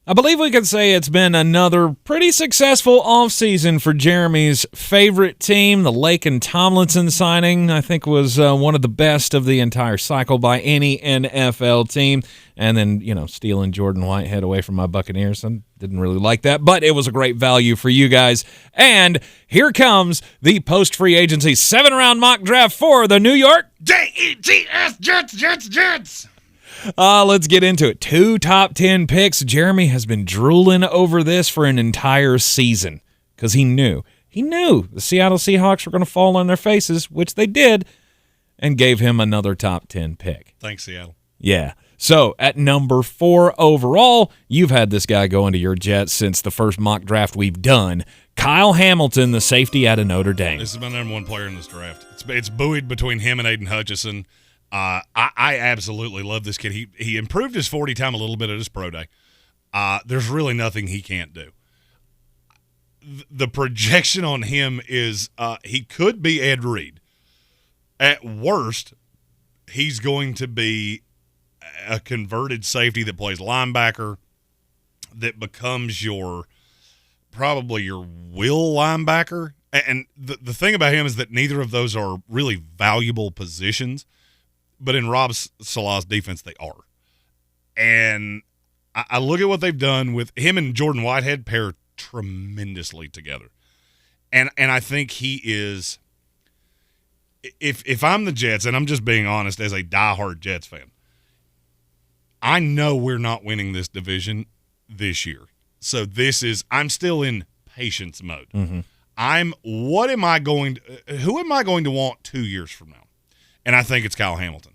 I believe we can say it's been another pretty successful offseason for Jeremy's favorite team. The Laken Tomlinson signing, I think, was one of the best of the entire cycle by any NFL team. And then, stealing Jordan Whitehead away from my Buccaneers. I didn't really like that, but it was a great value for you guys. And here comes the post-free agency 7-round mock draft for the New York Jets. Let's get into it. 2 top 10 picks. Jeremy has been drooling over this for an entire season because he knew the Seattle Seahawks were going to fall on their faces, which they did, and gave him another top 10 pick. Thanks, Seattle. Yeah. So at number 4 overall, you've had this guy go into your Jets since the first mock draft we've done. Kyle Hamilton, the safety out of Notre Dame. This is my number 1 player in this draft. It's buoyed between him and Aiden Hutchinson. I absolutely love this kid. He improved his 40 time a little bit at his pro day. There's really nothing he can't do. The projection on him is he could be Ed Reed. At worst, he's going to be a converted safety that plays linebacker, that becomes probably your will linebacker. And the thing about him is that neither of those are really valuable positions. But in Rob Salah's defense, they are. And I look at what they've done with him and Jordan Whitehead pair tremendously together. And I think he is, if I'm the Jets, and I'm just being honest as a diehard Jets fan, I know we're not winning this division this year. So I'm still in patience mode. Mm-hmm. Who am I going to want 2 years from now? And I think it's Kyle Hamilton.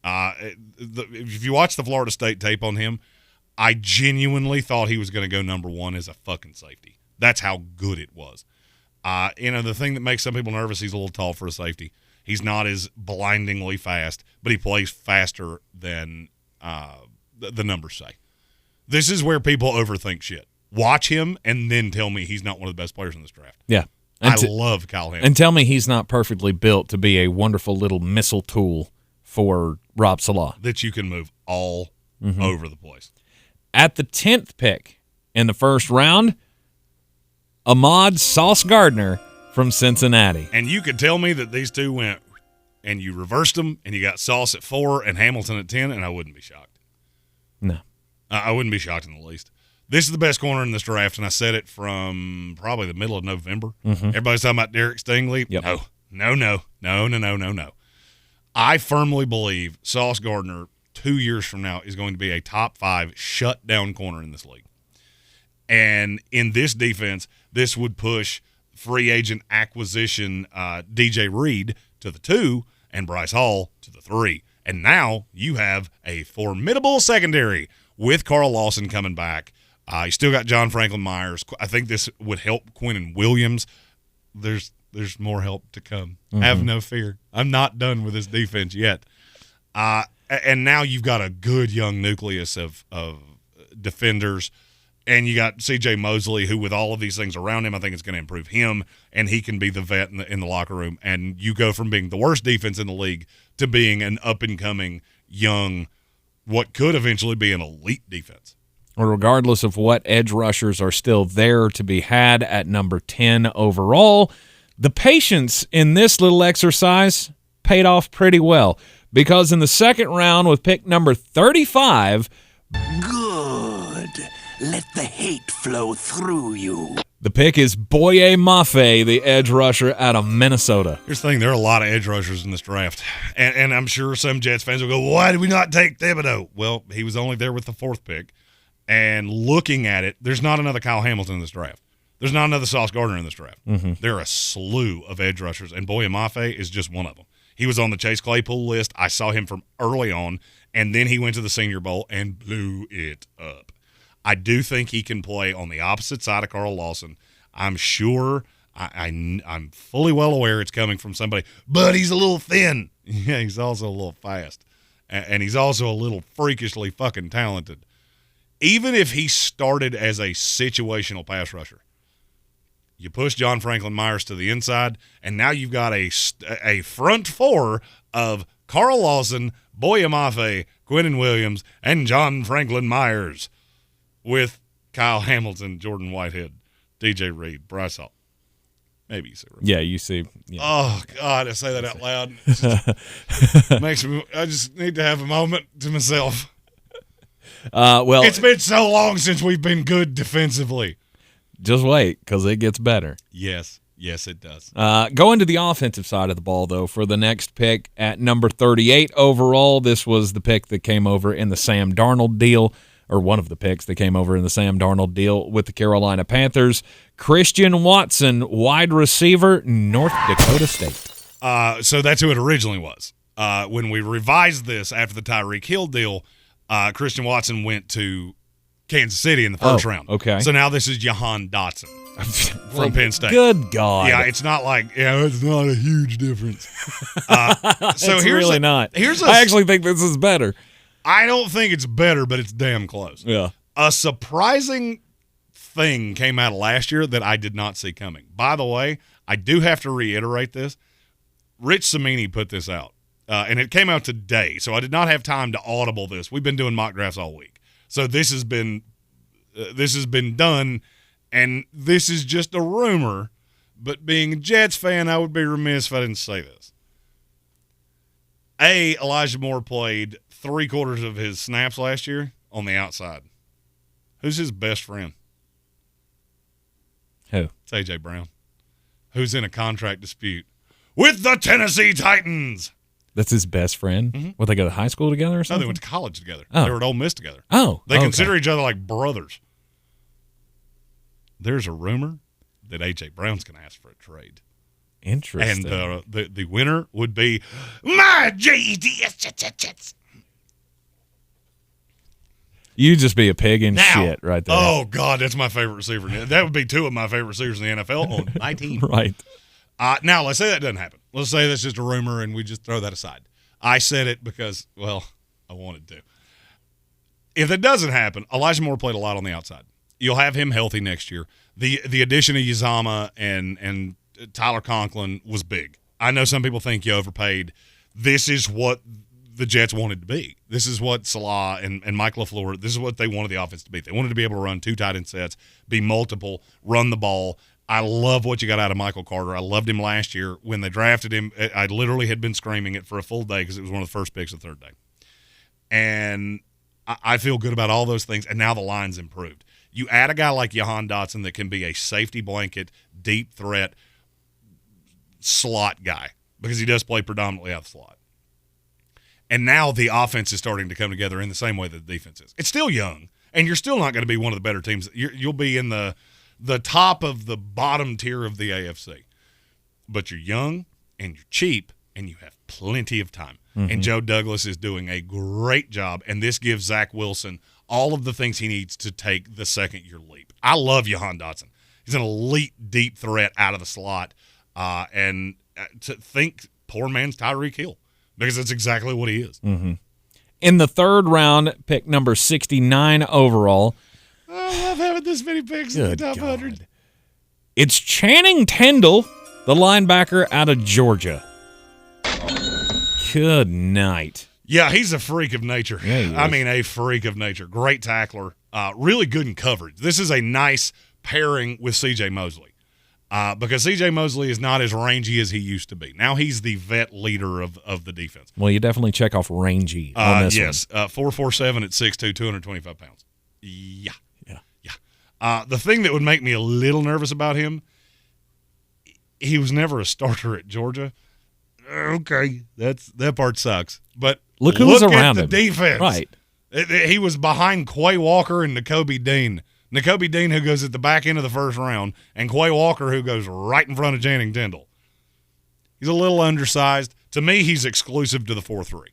If you watch the Florida State tape on him, I genuinely thought he was going to go number 1 as a fucking safety. That's how good it was. The thing that makes some people nervous, he's a little tall for a safety. He's not as blindingly fast, but he plays faster than the numbers say. This is where people overthink shit. Watch him and then tell me he's not one of the best players in this draft. Yeah. I love Kyle Hamilton. And tell me he's not perfectly built to be a wonderful little missile tool for Rob Salah. That you can move all over the place. At the 10th pick in the first round, Ahmad Sauce Gardner from Cincinnati. And you could tell me that these two went, and you reversed them, and you got Sauce at 4 and Hamilton at 10, and I wouldn't be shocked. No. I wouldn't be shocked in the least. This is the best corner in this draft, and I said it from probably the middle of November. Mm-hmm. Everybody's talking about Derek Stingley. Yep. No. I firmly believe Sauce Gardner 2 years from now is going to be a top 5 shutdown corner in this league. And in this defense, this would push free agent acquisition DJ Reed to the 2 and Bryce Hall to the 3. And now you have a formidable secondary with Carl Lawson coming back. You still got John Franklin Myers. I think this would help Quinnen Williams. There's more help to come. Mm-hmm. Have no fear. I'm not done with this defense yet. And now you've got a good young nucleus of defenders. And you got C.J. Mosley, who with all of these things around him, I think it's going to improve him, and he can be the vet in the locker room. And you go from being the worst defense in the league to being an up-and-coming, young, what could eventually be an elite defense. Well, regardless of what edge rushers are still there to be had at number 10 overall, the patience in this little exercise paid off pretty well, because in the second round with pick number 35, good. Let the hate flow through you. The pick is Boye Mafe, the edge rusher out of Minnesota. Here's the thing, there are a lot of edge rushers in this draft. And I'm sure some Jets fans will go, why did we not take Thibodeaux? Well, he was only there with the 4th pick. And looking at it, there's not another Kyle Hamilton in this draft. There's not another Sauce Gardner in this draft. Mm-hmm. There are a slew of edge rushers, and Boye Mafe is just one of them. He was on the Chase Claypool list. I saw him from early on, and then he went to the Senior Bowl and blew it up. I do think he can play on the opposite side of Carl Lawson. I'm sure, I'm fully well aware it's coming from somebody, but he's a little thin. Yeah, he's also a little fast, and he's also a little freakishly fucking talented. Even if he started as a situational pass rusher, you push John Franklin Myers to the inside, and now you've got a front 4 of Carl Lawson, Boye Mafe, Quinnen Williams, and John Franklin Myers with Kyle Hamilton, Jordan Whitehead, DJ Reed, Bryce Hall. Maybe UC. Yeah, UC. Yeah. Oh, God, I say that out loud. Makes me. I just need to have a moment to myself. Well, it's been so long since we've been good defensively. Just wait, because it gets better. Yes, it does. Going to the offensive side of the ball, though, for the next pick at number 38 overall, this was the pick that came over in the Sam Darnold deal, or one of the picks that came over in the Sam Darnold deal with the Carolina Panthers. Christian Watson, wide receiver, North Dakota State. So that's who it originally was. When we revised this after the Tyreek Hill deal, Christian Watson went to Kansas City in the first round. Okay. So now this is Jahan Dotson from Penn State. Good God. Yeah, it's not like, it's not a huge difference. So it's really not. I actually think this is better. I don't think it's better, but it's damn close. Yeah. A surprising thing came out of last year that I did not see coming. By the way, I do have to reiterate this. Rich Cimini put this out, and it came out today, so I did not have time to audible this. We've been doing mock drafts all week. So this has been done, and this is just a rumor, but being a Jets fan, I would be remiss if I didn't say this. Elijah Moore played 3/4 of his snaps last year on the outside. Who's his best friend? Who? It's A.J. Brown, who's in a contract dispute with the Tennessee Titans. That's his best friend? Mm-hmm. What, they go to high school together or No, something? they went to college together. Oh. They were at Ole Miss together. Oh. They consider each other like brothers. There's a rumor that A.J. Brown's going to ask for a trade. Interesting. And the winner would be my Jets. You just be a pig in shit right there. Oh, God, that's my favorite receiver. That would be two of my favorite receivers in the NFL on my team. Right. Now, let's say that doesn't happen. Let's say that's just a rumor and we just throw that aside. I said it because, well, I wanted to. If it doesn't happen, Elijah Moore played a lot on the outside. You'll have him healthy next year. The addition of Uzomah and Tyler Conklin was big. I know some people think you overpaid. This is what the Jets wanted to be. This is what Salah and Mike LaFleur, this is what they wanted the offense to be. They wanted to be able to run 2 tight end sets, be multiple, run the ball. I love what you got out of Michael Carter. I loved him last year. When they drafted him, I literally had been screaming it for a full day because it was one of the first picks of the third day. And I feel good about all those things, and now the line's improved. You add a guy like Jahan Dotson that can be a safety blanket, deep threat, slot guy because he does play predominantly out of the slot. And now the offense is starting to come together in the same way that the defense is. It's still young, and you're still not going to be one of the better teams. You'll be in the top of the bottom tier of the AFC. But you're young, and you're cheap, and you have plenty of time. Mm-hmm. And Joe Douglas is doing a great job, and this gives Zach Wilson all of the things he needs to take the second-year leap. I love Jahan Dotson. He's an elite deep threat out of the slot. And to think poor man's Tyreek Hill, because that's exactly what he is. Mm-hmm. In the third round, pick number 69 overall. I love having this many picks in the top 100. It's Channing Tindall, the linebacker out of Georgia. Good night. Yeah, he's a freak of nature. Yeah, I mean, a freak of nature. Great tackler. Really good in coverage. This is a nice pairing with C.J. Mosley. Because C.J. Mosley is not as rangy as he used to be. Now he's the vet leader of the defense. Well, you definitely check off rangy on this one. Yes, 4'7" at 6'2", 225 pounds. Yeah. The thing that would make me a little nervous about him, he was never a starter at Georgia. Okay, that part sucks. But look who's around at him. The defense. Right. He was behind Quay Walker and Nakobe Dean. Nakobe Dean, who goes at the back end of the first round, and Quay Walker, who goes right in front of Channing Tindall. He's a little undersized. To me, he's exclusive to the 4-3.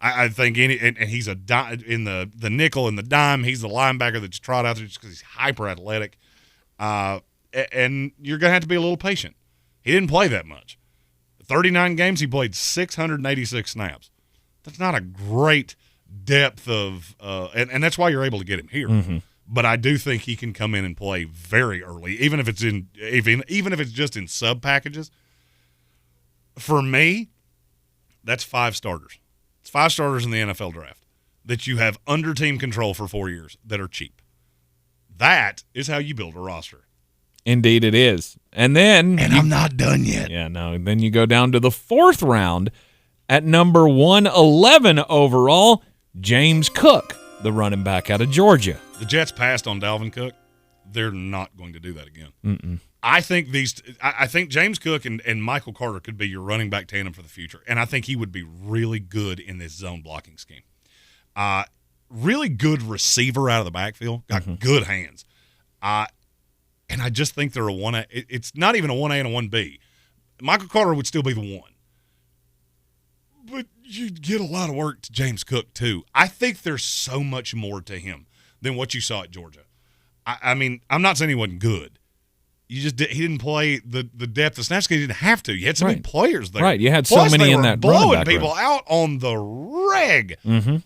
I think and he's in the nickel and the dime. He's the linebacker that's trot out there just because he's hyper athletic. And you're going to have to be a little patient. He didn't play that much. 39 games, he played 686 snaps. That's not a great depth of and that's why you're able to get him here. Mm-hmm. But I do think he can come in and play very early, even if it's just in sub packages. For me, that's 5 starters. It's 5 starters in the NFL draft that you have under team control for 4 years that are cheap. That is how you build a roster. Indeed it is. And then I'm not done yet. Yeah, no. Then you go down to the 4th round at number 111 overall, James Cook, the running back out of Georgia. The Jets passed on Dalvin Cook. They're not going to do that again. Mm-mm. I think James Cook and Michael Carter could be your running back tandem for the future, and I think he would be really good in this zone blocking scheme. Really good receiver out of the backfield, got good hands. And I just think they're a 1A. It's not even a 1A and a 1B. Michael Carter would still be the 1. But you'd get a lot of work to James Cook, too. I think there's so much more to him than what you saw at Georgia. I mean, I'm not saying he wasn't good. He didn't play the depth of snaps because he didn't have to. You had so many players there. Right, you had Plus, so many in that running blowing back people room. out on the reg. Mm-hmm.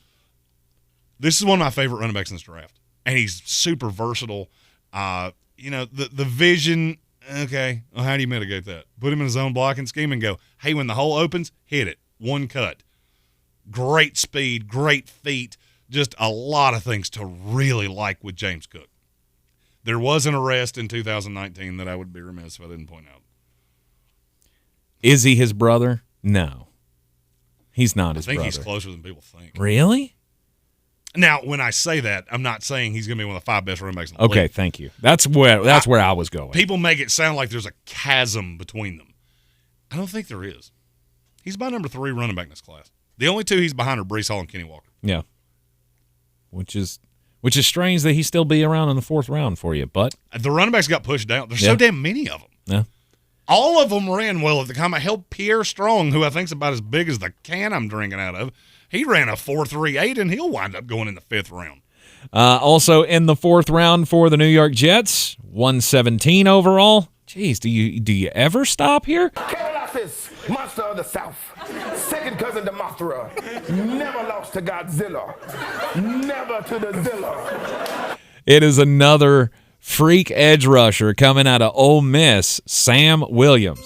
This is one of my favorite running backs in this draft. And he's super versatile. The vision, okay, well, how do you mitigate that? Put him in a zone blocking scheme and go, hey, when the hole opens, hit it. One cut. Great speed, great feet, just a lot of things to really like with James Cook. There was an arrest in 2019 that I would be remiss if I didn't point out. Is he his brother? No. He's not his brother. I think he's closer than people think. Really? Now, when I say that, I'm not saying he's going to be one of the 5 best running backs in the league. Okay, thank you. That's where I was going. People make it sound like there's a chasm between them. I don't think there is. He's my number 3 running back in this class. The only 2 he's behind are Breece Hall and Kenny Walker. Yeah. Which is strange that he still be around in the 4th round for you, but the running backs got pushed down. There's so damn many of them. Yeah. All of them ran well at the time. I held Pierre Strong, who I think's about as big as the can I'm drinking out of. He ran a 4.38, and he'll wind up going in the 5th round. Also in the 4th round for the New York Jets, 117 overall. Jeez, do you ever stop here? Carolus, monster of the South, second cousin to Mothra, never lost to Godzilla, never to the Zilla. It is another freak edge rusher coming out of Ole Miss, Sam Williams.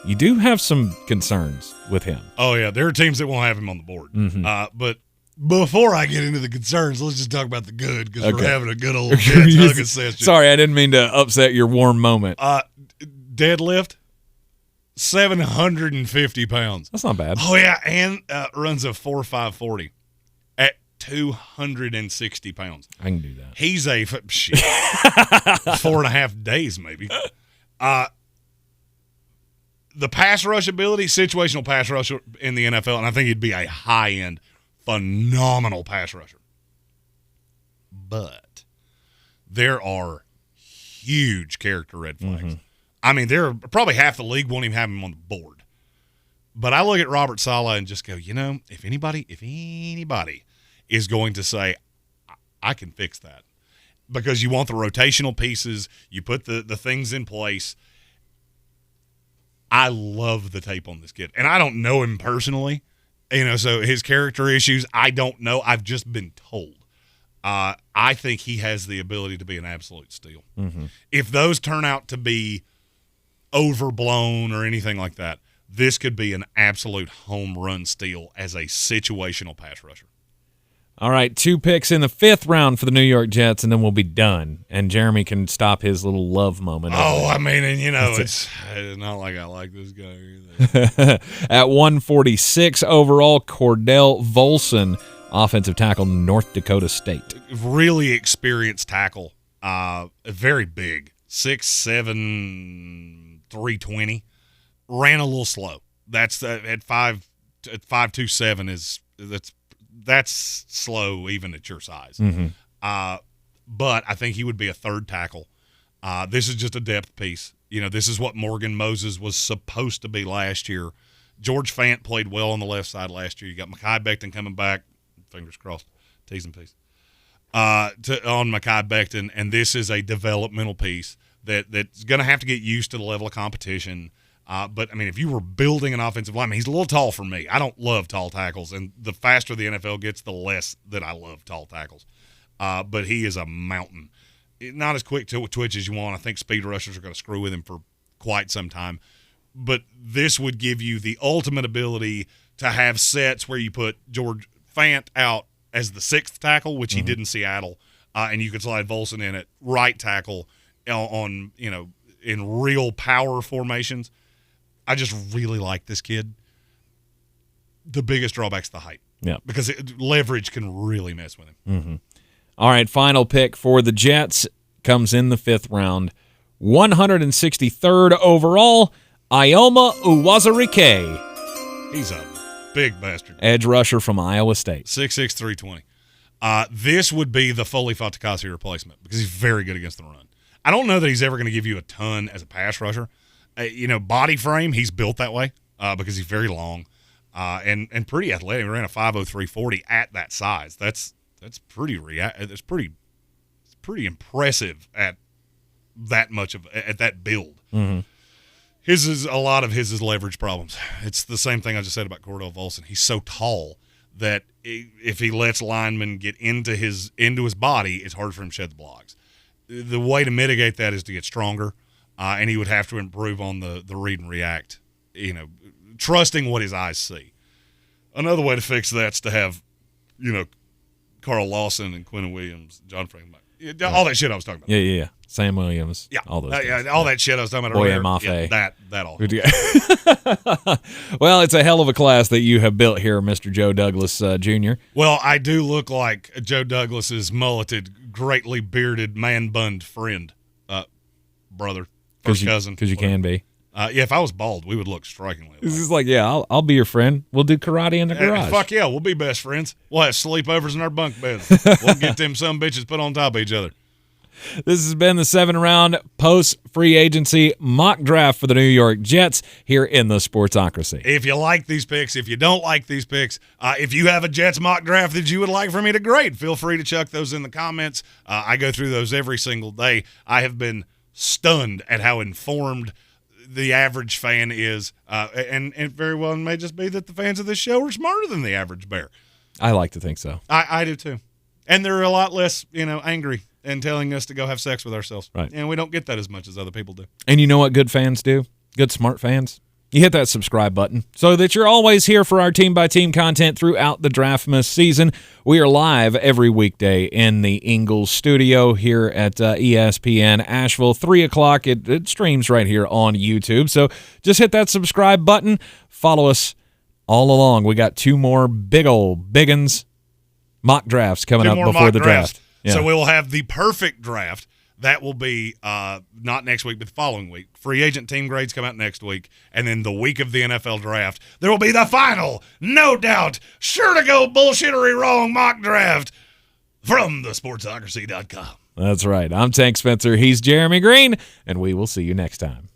You do have some concerns with him. Oh, yeah. There are teams that won't have him on the board. Mm-hmm. But before I get into the concerns, let's just talk about the good because we're having a good old Jets hug session. Sorry, I didn't mean to upset your warm moment. Deadlift, 750 pounds. That's not bad. Oh, yeah, and runs a 4.540 at 260 pounds. I can do that. He's a 4.5 days maybe. The pass rush ability, situational pass rusher in the NFL, and I think he'd be a high-end, phenomenal pass rusher. But there are huge character red flags. Mm-hmm. I mean, there are probably half the league won't even have him on the board. But I look at Robert Saleh and just go, if anybody is going to say, I can fix that. Because you want the rotational pieces, you put the things in place. I love the tape on this kid. And I don't know him personally. So his character issues, I don't know. I've just been told. I think he has the ability to be an absolute steal. Mm-hmm. If those turn out to be overblown or anything like that, this could be an absolute home run steal as a situational pass rusher. All right, 2 picks in the 5th round for the New York Jets, and then we'll be done. And Jeremy can stop his little love moment. Oh, I mean, and it's not like I like this guy either. At 146 overall, Cordell Volson, offensive tackle, North Dakota State. Really experienced tackle. Very big. 6'7", 320. Ran a little slow. That's at 5'27" that's slow even at your size. Mm-hmm. But I think he would be a 3rd tackle. This is just a depth piece. This is what Morgan Moses was supposed to be last year. George Fant played well on the left side last year. You got Mekhi Becton coming back. Fingers crossed. T's and P's. On Mekhi Becton, and this is a developmental piece that's going to have to get used to the level of competition. But, I mean, if you were building an offensive lineman, he's a little tall for me. I don't love tall tackles, and the faster the NFL gets, the less that I love tall tackles. But he is a mountain. Not as quick to twitch as you want. I think speed rushers are going to screw with him for quite some time. But this would give you the ultimate ability to have sets where you put George Fant out as the 6th tackle, which he did in Seattle, and you could slide Volson in at right tackle on in real power formations. I just really like this kid. The biggest drawback's the height. Yeah. Because leverage can really mess with him. Mm-hmm. All right, final pick for the Jets comes in the 5th round. 163rd overall, Uzomah Uwazurike. He's a big bastard. Edge rusher from Iowa State. 6'6", 320. This would be the Foley Fatukasi replacement because he's very good against the run. I don't know that he's ever going to give you a ton as a pass rusher. Body frame, he's built that way because he's very long and pretty athletic. He ran a 5.03 40 at that size. That's pretty impressive at that much at that build. Mm-hmm. A lot of his leverage problems. It's the same thing I just said about Cordell Volson. He's so tall that if he lets linemen get into his body, it's hard for him to shed the blocks. The way to mitigate that is to get stronger, and he would have to improve on the read and react, trusting what his eyes see. Another way to fix that's to have, Carl Lawson and Quentin Williams, John Franklin, all that shit I was talking about. Yeah. Sam Williams. Yeah. All those all that shit I was talking about Boye earlier. Mafe. Yeah, that all. Well, it's a hell of a class that you have built here, Mr. Joe Douglas Jr. Well, I do look like Joe Douglas's mulleted, greatly bearded, man-bunned friend, brother, first cousin. Because you can be. If I was bald, we would look strikingly alike. This is like, I'll be your friend. We'll do karate in the garage. Fuck yeah, we'll be best friends. We'll have sleepovers in our bunk beds. We'll get them some bitches put on top of each other. This has been the 7-round post-free agency mock draft for the New York Jets here in the Sportsocracy. If you like these picks, if you don't like these picks, if you have a Jets mock draft that you would like for me to grade, feel free to chuck those in the comments. I go through those every single day. I have been stunned at how informed the average fan is, and very well it may just be that the fans of this show are smarter than the average bear. I like to think so. I do too. And they're a lot less, angry and telling us to go have sex with ourselves. Right. And we don't get that as much as other people do. And you know what good fans do? Good smart fans? You hit that subscribe button so that you're always here for our team-by-team content throughout the Draftmas season. We are live every weekday in the Ingles studio here at ESPN Asheville, 3 o'clock. It streams right here on YouTube. So just hit that subscribe button. Follow us all along. We got 2 more big old biggins mock drafts coming up before the draft. Yeah. So we will have the perfect draft. That will be not next week, but the following week. Free agent team grades come out next week. And then the week of the NFL draft, there will be the final, no doubt, sure to go bullshittery wrong mock draft from thesportsocracy.com. That's right. I'm Tank Spencer. He's Jeremy Greene, and we will see you next time.